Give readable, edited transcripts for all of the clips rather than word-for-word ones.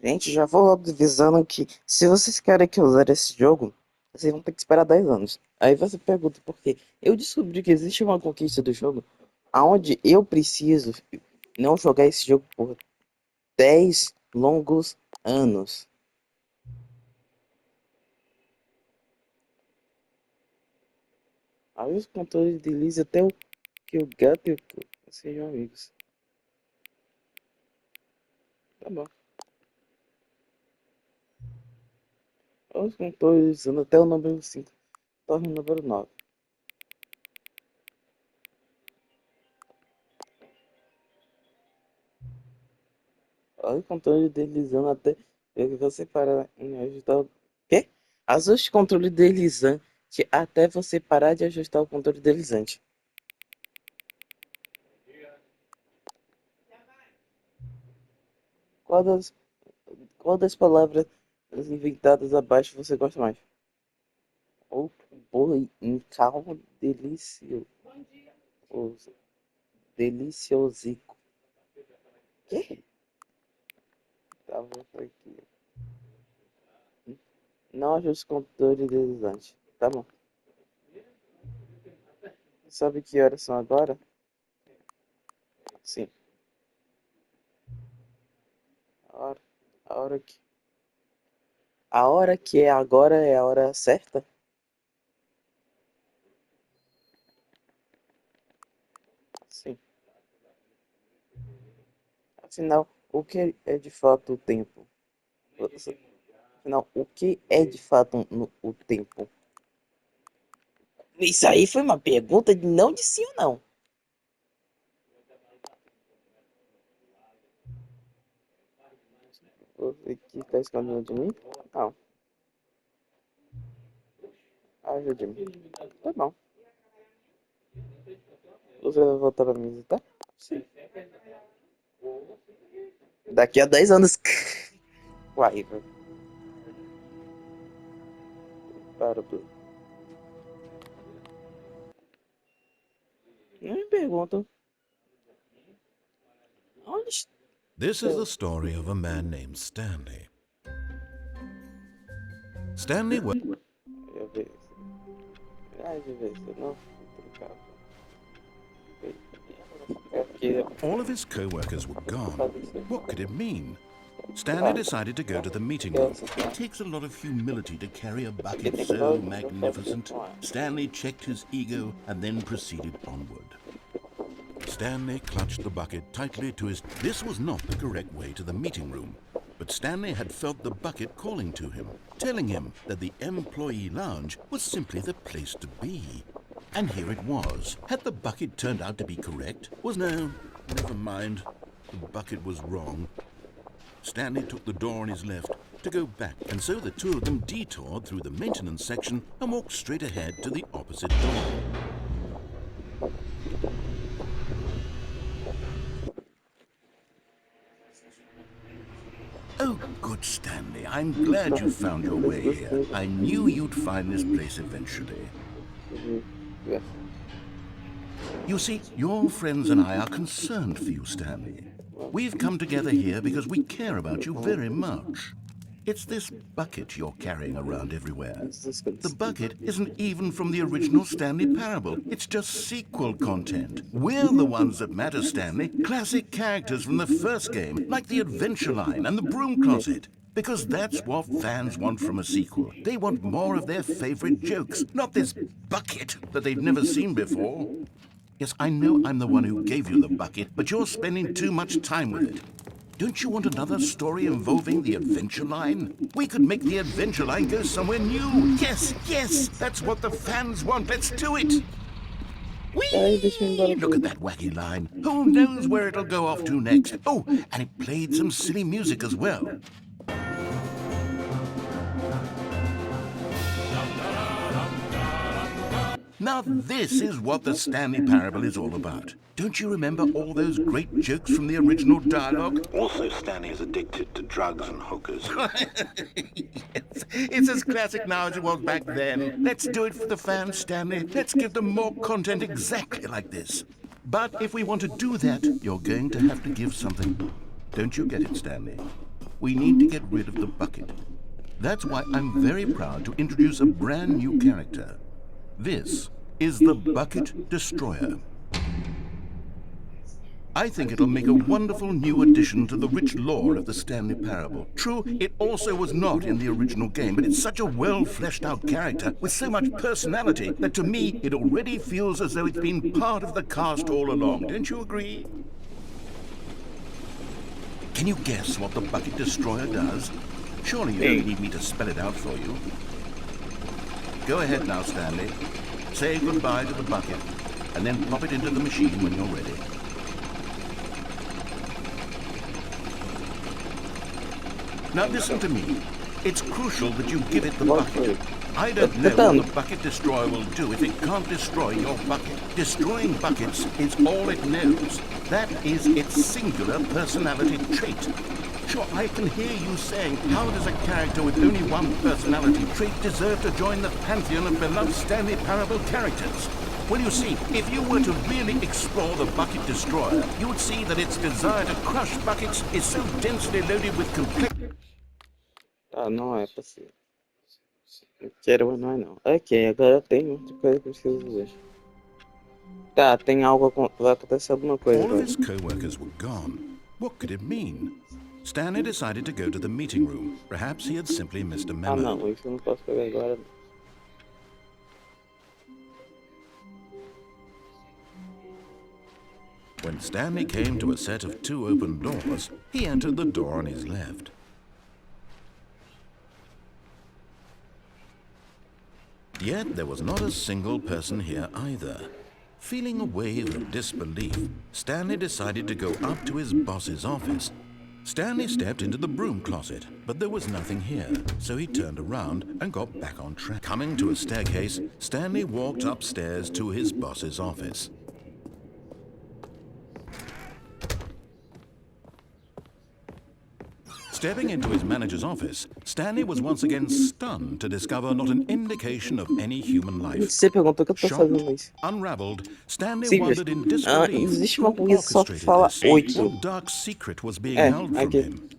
Gente, já vou logo avisando que se vocês querem que eu usar esse jogo, vocês vão ter que esperar 10 anos. Aí você pergunta por quê. Eu descobri que existe uma conquista do jogo aonde eu preciso não jogar esse jogo por 10 longos anos. Aí os controles deles até o que o gato e o cão sejam amigos. Tá bom. Os controles usando até o número 5 torna o número 9. Olha o controle deslizando até você parar em ajustar o... Quê? Ajuste o controle deslizante até você parar de ajustar o controle deslizante. Qual das, qual das palavras inventadas abaixo você gosta mais? O boi em calmo delicioso. Deliciosico. Quê? Tá, vou aqui. Não ajuste o controle deslizante. Tá bom. Sabe que horas são agora? Sim. A hora, a hora que, a hora que é agora é a hora certa? Sim. Afinal, o que é de fato o tempo? Afinal, o que é de fato o tempo? Isso aí foi uma pergunta de não de sim ou não. Você que está escondendo de mim? Não. Ajude-me. Tá bom. Você vai voltar pra me visitar? Sim. Daqui a 10 anos. Uai, para tudo. Não me perguntam. Onde está? This is the story of a man named Stanley. Stanley was Eu vejo. Ai, de vez, eu não brincava. É porque all of his co-workers were gone. What could it mean? Stanley decided to go to the meeting room. It takes a lot of humility to carry a bucket so magnificent. Stanley checked his ego and then proceeded onward. Stanley clutched the bucket tightly to his... This was not the correct way to the meeting room, but Stanley had felt the bucket calling to him, telling him that the employee lounge was simply the place to be. And here it was. Had the bucket turned out to be correct? No, never mind. The bucket was wrong. Stanley took the door on his left to go back, and so the two of them detoured through the maintenance section and walked straight ahead to the opposite door. Oh, good Stanley, I'm glad you found your way here. I knew you'd find this place eventually. You see, your friends and I are concerned for you, Stanley. We've come together here because we care about you very much. It's this bucket you're carrying around everywhere. The bucket isn't even from the original Stanley Parable. It's just sequel content. We're the ones that matter, Stanley. Classic characters from the first game, like the Adventure Line and the Broom Closet. Because that's what fans want from a sequel. They want more of their favorite jokes, not this bucket that they've never seen before. Yes, I know I'm the one who gave you the bucket, but you're spending too much time with it. Don't you want another story involving the Adventure Line? We could make the Adventure Line go somewhere new. Yes, yes, that's what the fans want. Let's do it. Whee! Look at that wacky line. Who knows where it'll go off to next? Oh, and it played some silly music as well. Now this is what the Stanley Parable is all about. Don't you remember all those great jokes from the original dialogue? Also, Stanley is addicted to drugs and hookers. Yes, it's as classic now as it was back then. Let's do it for the fans, Stanley. Let's give them more content exactly like this. But if we want to do that, you're going to have to give something. Don't you get it, Stanley? we need to get rid of the bucket. That's why I'm very proud to introduce a brand new character. This is the Bucket Destroyer. I think it'll make a wonderful new addition to the rich lore of the Stanley Parable. True, it also was not in the original game, but it's such a well-fleshed-out character with so much personality that to me it already feels as though it's been part of the cast all along. Don't you agree? Can you guess what the Bucket Destroyer does? Surely you don't need me to spell it out for you. Go ahead now, Stanley. Say goodbye to the bucket, and then pop it into the machine when you're ready. Now listen to me. It's crucial that you give it the bucket. I don't know what the Bucket Destroyer will do if it can't destroy your bucket. Destroying buckets is all it knows. That is its singular personality trait. Sure, I can hear you saying, how does a character with only one personality trait deserve to join the pantheon of beloved Stanley Parable characters? Well, you see, if you were to really explore the Bucket Destroyer, you would see that its desire to crush buckets is so densely loaded with complexity. Ah, não é possível. Eu quero, mas não é não. Ok, agora tem outra coisa que eu preciso dizer. Tá, tem algo, vai acontecer alguma coisa All of agora. his co-workers were gone. What could it mean? Stanley decided to go to the meeting room. Perhaps he had simply missed a Ah, memo. não, isso eu não posso pegar agora. When Stanley came to a set of 2 open doors, he entered the door on his left. Yet there was not a single person here either. Feeling a wave of disbelief, Stanley decided to go up to his boss's office. Stanley stepped into the broom closet, but there was nothing here, so he turned around and got back on track. Coming to a staircase, Stanley walked upstairs to his boss's office. Stepping into his manager's office, Stanley was once again stunned to discover not an indication of any human life. Você perguntou que eu tô fazendo isso. Unraveled, Stanley Simples. wondered in disbelief Existe uma who coisa que só orchestrated fala this. 8. What dark secret was being É, held from aqui. him?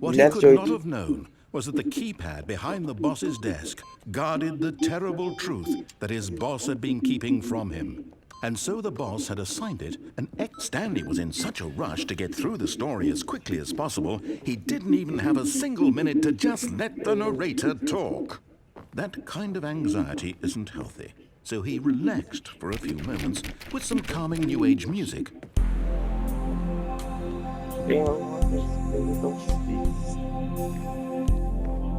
What he Deve could de not 8. have known was that the keypad behind the boss's desk guarded the terrible truth that his boss had been keeping from him. And so the boss had assigned it, and Stanley was in such a rush to get through the story as quickly as possible, he didn't even have a single minute to just let the narrator talk. That kind of anxiety isn't healthy, so he relaxed for a few moments with some calming New Age music. Tem alguma coisa que eu não fiz.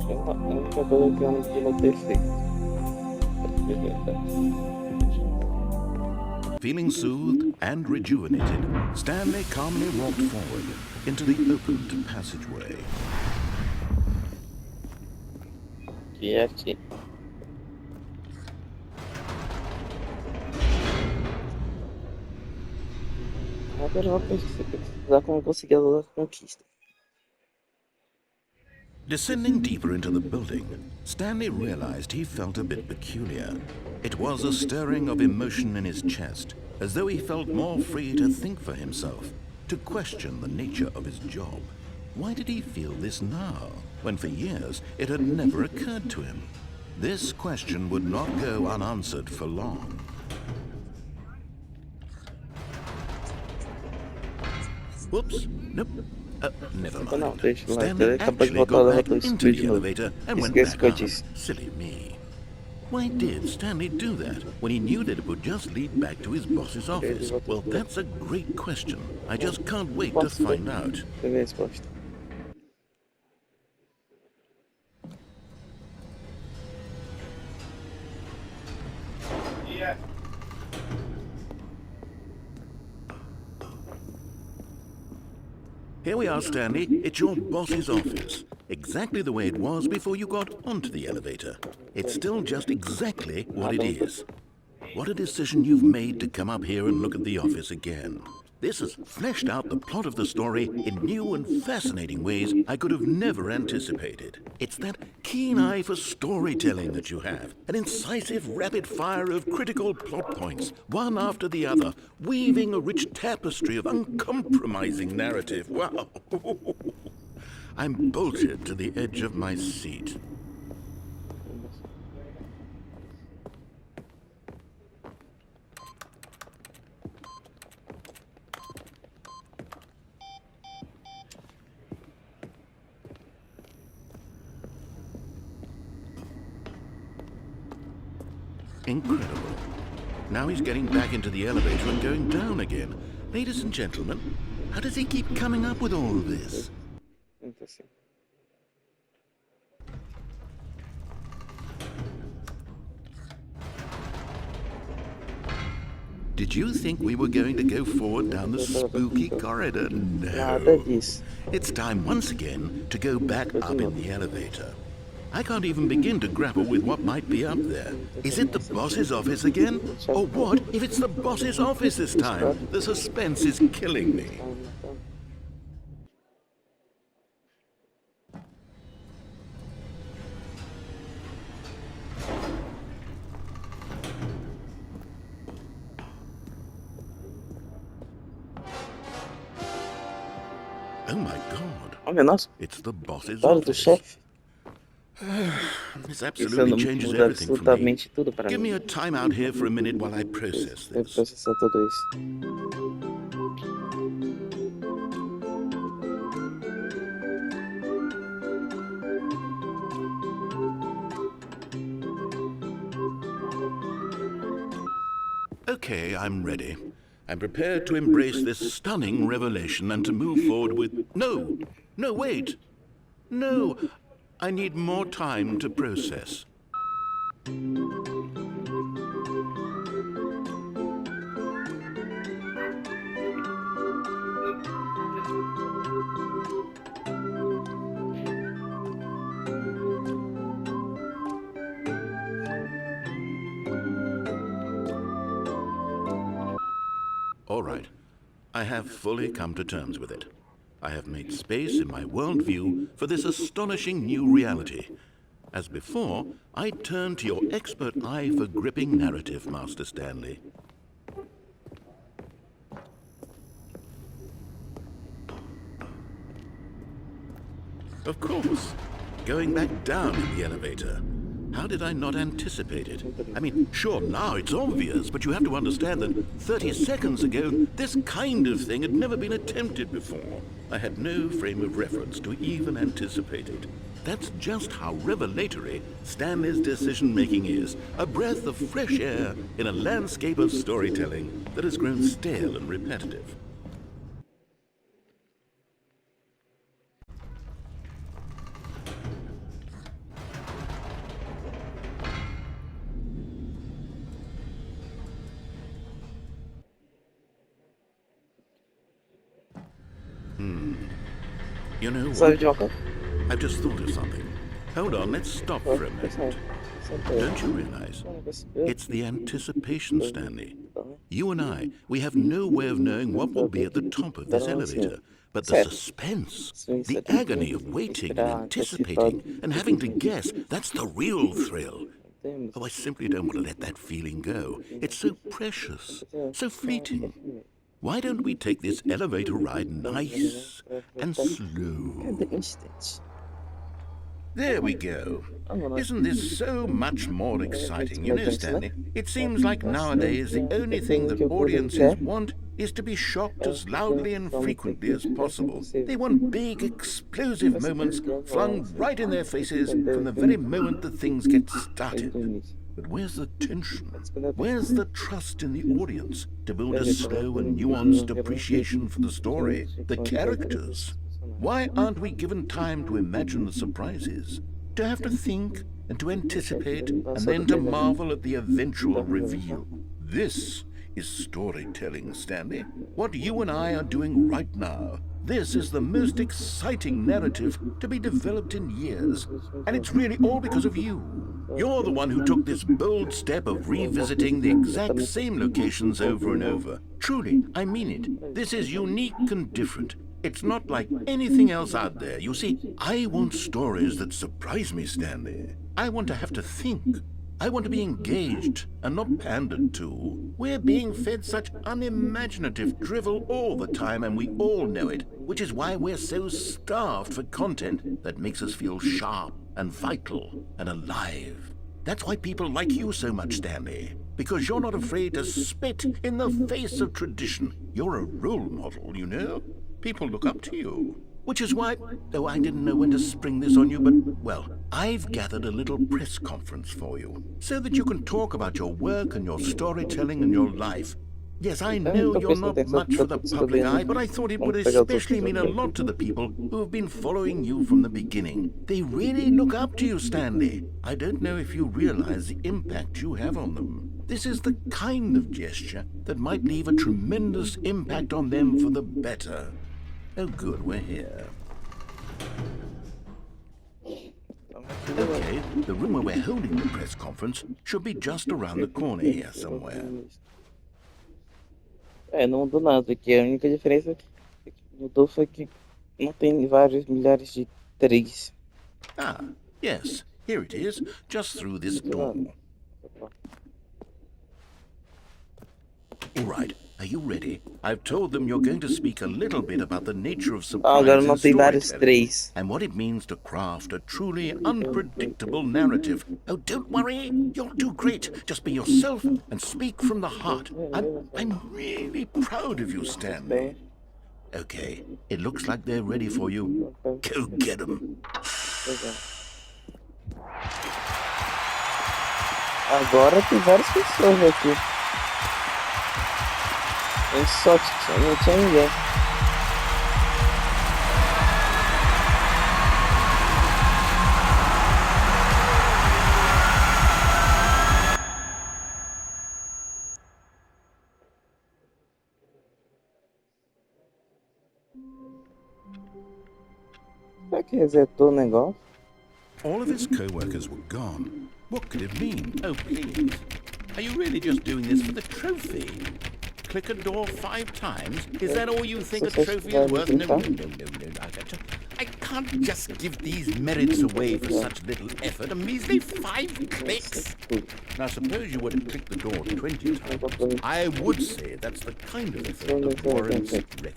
A única coisa que eu não podia ter feito. Feeling soothed and rejuvenated, Stanley calmly walked forward into the opened passageway. E aqui. Agora eu vou pesquisar como conseguir a conquista. Descending deeper into the building, Stanley realized he felt a bit peculiar. It was a stirring of emotion in his chest, as though he felt more free to think for himself, to question the nature of his job. Why did he feel this now, when for years it had never occurred to him? This question would not go unanswered for long. Whoops, nope. Never Não, mind. deixa lá. Stanley É capaz de actually voltar got a back rotar esse into the vídeo de novo. elevator and went Esquece back que eu up. disse. Silly me. Why did Stanley do that when he knew that it would just lead back to his boss's office? Well, that's a great question. I just can't wait to find out. Deixa eu ver a resposta. Here we are, Stanley. It's your boss's office. Exactly the way it was before you got onto the elevator. It's still just exactly what it is. What a decision you've made to come up here and look at the office again. This has fleshed out the plot of the story in new and fascinating ways I could have never anticipated. It's that keen eye for storytelling that you have, an incisive rapid fire of critical plot points, one after the other, weaving a rich tapestry of uncompromising narrative. Wow! I'm bolted to the edge of my seat. Incredible. Now he's getting back into the elevator and going down again. Ladies and gentlemen, how does he keep coming up with all of this? Did you think we were going to go forward down the spooky corridor? No. It's time once again to go back up in the elevator. I can't even begin to grapple with what might be up there. Is it the boss's office again? Or what if it's the boss's office this time? The suspense is killing me. Oh my God. Olha, nossa, It's the boss's história do office. chefe. This Isso absolutely changes muda everything for me. absolutamente tudo para Give mim. me a time out here for a minute while I process Eu this. processar tudo isso. Okay, I'm ready. I'm prepared to embrace this stunning revelation and to move forward with... No! No, wait! No! I need more time to process. All right. I have fully come to terms with it. I have made space in my worldview for this astonishing new reality. As before, I turn to your expert eye for gripping narrative, Master Stanley. Of course, going back down in the elevator. How did I not anticipate it? I mean, sure, now it's obvious, but you have to understand that 30 seconds ago, this kind of thing had never been attempted before. I had no frame of reference to even anticipate it. That's just how revelatory Stanley's decision-making is. A breath of fresh air in a landscape of storytelling that has grown stale and repetitive. You know Sabe what? de uma coisa? I've just thought of something. Hold on, let's stop for a minute. Don't you realize? It's the anticipation, Stanley. You and I, we have no way of knowing what will be at the top of this elevator. But the suspense, the agony of waiting and anticipating and having to guess, that's the real thrill. Oh, I simply don't want to let that feeling go. It's so precious, so fleeting. Why don't we take this elevator ride nice and slow? There we go. Isn't this so much more exciting? You know, Stanley, it seems like nowadays the only thing that audiences want is to be shocked as loudly and frequently as possible. They want big, explosive moments flung right in their faces from the very moment that things get started. But where's the tension? Where's the trust in the audience to build a slow and nuanced appreciation for the story, the characters? Why aren't we given time to imagine the surprises, to have to think and to anticipate and then to marvel at the eventual reveal? This is storytelling, Stanley. What you and I are doing right now. This is the most exciting narrative to be developed in years. And it's really all because of you. You're the one who took this bold step of revisiting the exact same locations over and over. Truly, I mean it. This is unique and different. It's not like anything else out there. You see, I want stories that surprise me, Stanley. I want to have to think. I want to be engaged and not pandered to. We're being fed such unimaginative drivel all the time, and we all know it, which is why we're so starved for content that makes us feel sharp and vital and alive. That's why people like you so much, Stanley, because you're not afraid to spit in the face of tradition. You're a role model, you know? People look up to you. Which is why, though I didn't know when to spring this on you, but, well, I've gathered a little press conference for you, so that you can talk about your work and your storytelling and your life. Yes, I know you're not much for the public eye, but I thought it would especially mean a lot to the people who have been following you from the beginning. They really look up to you, Stanley. I don't know if you realize the impact you have on them. This is the kind of gesture that might leave a tremendous impact on them for the better. Oh, good, we're here. Okay, the room where we're holding the press conference should be just around the corner here somewhere. Não mudou nada aqui. A única diferença que mudou foi que não tem vários milhares de 3. Ah, yes, here it is, just through this door. All right, are you ready? I've told them you're going to speak a little bit about the nature of surprise Agora não and tem vários storytelling 3. and what it means to craft a truly unpredictable narrative. Oh, don't worry, you'll do great. Just be yourself and speak from the heart. I'm really proud of you, Stanley. Okay, it looks like they're ready for you. Go get them. Agora tem várias pessoas aqui. Só não tinha ninguém. Será que resetou o negócio? All of his co-workers were gone. What could it mean? Oh, please. Are you really just doing this for the trophy? Click a door 5 times? Is that all you think a trophy is worth? No. I can't just give these merits away for such little effort. A measly 5 clicks. Now, suppose you were to click the door 20 times. I would say that's the kind of effort that warrants recognition.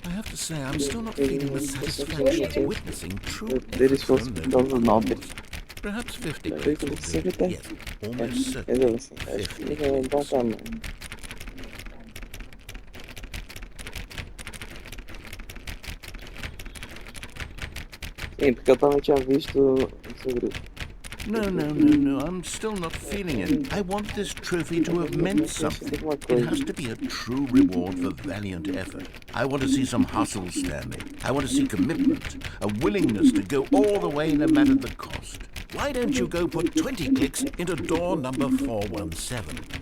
I have to say, I'm still not feeling the satisfaction of witnessing true effort from those novels. Perhaps 50 clicks will do. Yes, almost certainly 50 clicks. Sim, porque eu também tinha visto sobre isso. No, I'm still not feeling it. I want this trophy to have meant something. It has to be a true reward for valiant effort. I want to see some hustle, Stanley. I want to see commitment, a willingness to go all the way no matter the cost. Why don't you go put 20 clicks into door number 417?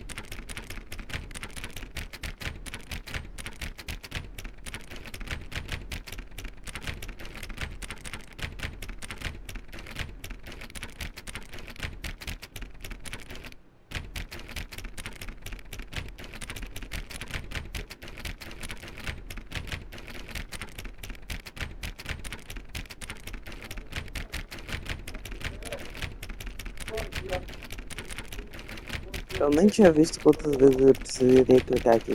Eu nem tinha visto quantas vezes eu precisaria clicar aqui.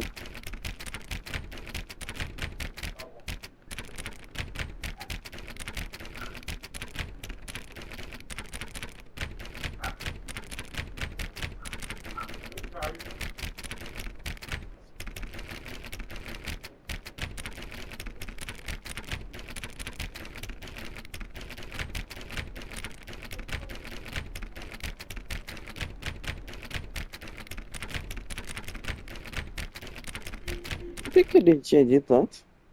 O que ele tinha dito antes?